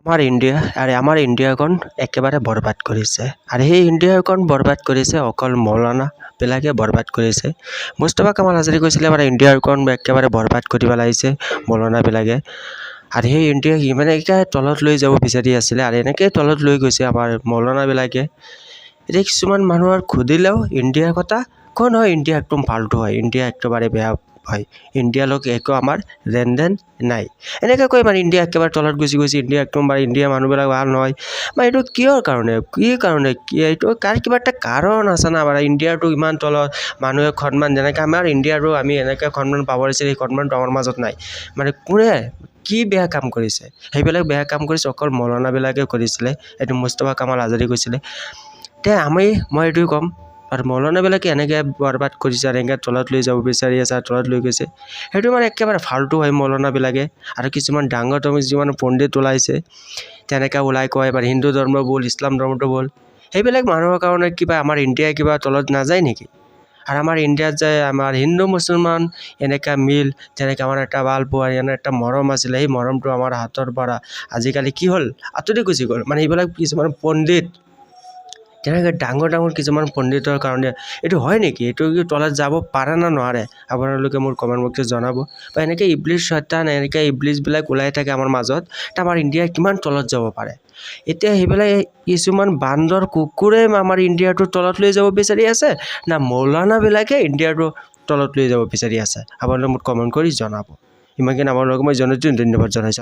আমাৰ ইণ্ডিয়াখন একেবাৰে বৰবাদ কৰিছে আৰু সেই ইণ্ডিয়াখন বৰবাদ কৰিছে অকল মৌলানাবিলাকে বৰবাদ কৰিছে। মুস্তাফা কামাল আজাদে কৈছিলে আমাৰ ইণ্ডিয়াখন একেবাৰে বৰবাদ কৰি পেলাইছে মৌলানাবিলাকে আৰু সেই ইণ্ডিয়াক ইমানে তলত লৈ যাব বিচাৰি আছিলে আৰু এনেকৈ তলত লৈ গৈছে আমাৰ মৌলানাবিলাকে। এতিয়া কিছুমান মানুহৰ সুধিলেও ইণ্ডিয়াৰ কথা কোন হয়, ইণ্ডিয়া একদম ফাল্টু হয়, ইণ্ডিয়া একেবাৰে বেয়া হয়, ইণ্ডিয়াৰ লগত একো আমাৰ লেনদেন নাই, এনেকৈ কৈ মানে ইণ্ডিয়া একেবাৰে তলত গুচি গৈছে, ইণ্ডিয়া একদমবাৰে ইণ্ডিয়াৰ মানুহবিলাক ভাল নহয়। বা এইটো কিহৰ কাৰণে, এইটো কিবা এটা কাৰণ আছে না বাৰু। ইণ্ডিয়াটো ইমান তলত, মানুহে সন্মান যেনেকৈ আমাৰ ইণ্ডিয়াৰো আমি এনেকৈ সন্মান পাব লাগিছিল, সেই সন্মানটো আমাৰ মাজত নাই। মানে কোনে কি বেয়া কাম কৰিছে, সেইবিলাক বেয়া কাম কৰিছে অকল মৌলানাবিলাকে কৰিছিলে, এইটো মুস্তাফা কামাল আজাদে কৈছিলে। মই এইটোৱে ক'ম আৰু মৌলানাবিলাকে এনেকৈ বৰবাদ কৰিছে আৰু এনেকৈ তলত লৈ যাব বিচাৰি আছে আৰু তলত লৈ গৈছে, সেইটো মানে একেবাৰে ফাল্টু হয় মৌলানাবিলাকে। আৰু কিছুমান ডাঙৰ যিমান পণ্ডিত ওলাইছে তেনেকৈ ওলাই কয় এবাৰ হিন্দু ধৰ্ম বল, ইছলাম ধৰ্মটো বল, সেইবিলাক মানুহৰ কাৰণে কিবা আমাৰ ইণ্ডিয়াই কিবা তলত নাযায় নেকি? আৰু আমাৰ ইণ্ডিয়াত যে আমাৰ হিন্দু মুছলমান এনেকুৱা মিল, যেনেকৈ আমাৰ এটা ভাল পোৱা এটা মৰম আছিলে, সেই মৰমটো আমাৰ হাতৰ পৰা আজিকালি কি হ'ল, আঁতৰি গুচি গ'ল। মানে এইবিলাক কিছুমান পণ্ডিত, তেনেকৈ ডাঙৰ কিছুমান পণ্ডিতৰ কাৰণে এইটো হয় নেকি? এইটো তলত যাব পাৰে না নোৱাৰে? আপোনালোকে মোৰ কমেণ্ট বক্সত জনাব। বা এনেকৈ ইবলিছ শয়তান, এনেকৈ ইবলিছবিলাক ওলাই থাকে আমাৰ মাজত, আমাৰ ইণ্ডিয়া কিমান তলত যাব পাৰে। এতিয়া সেইবিলাক কিছুমান বান্দৰ কুকুৰে আমাৰ ইণ্ডিয়াটো তলত লৈ যাব বিচাৰি আছে না মৌলানাবিলাকে ইণ্ডিয়াটো তলত লৈ যাব বিচাৰি আছে? আপোনালোকে মোক কমেণ্ট কৰি জনাব। ইমানখিনি আপোনালোকক মই ধন্যবাদ জনাইছোঁ।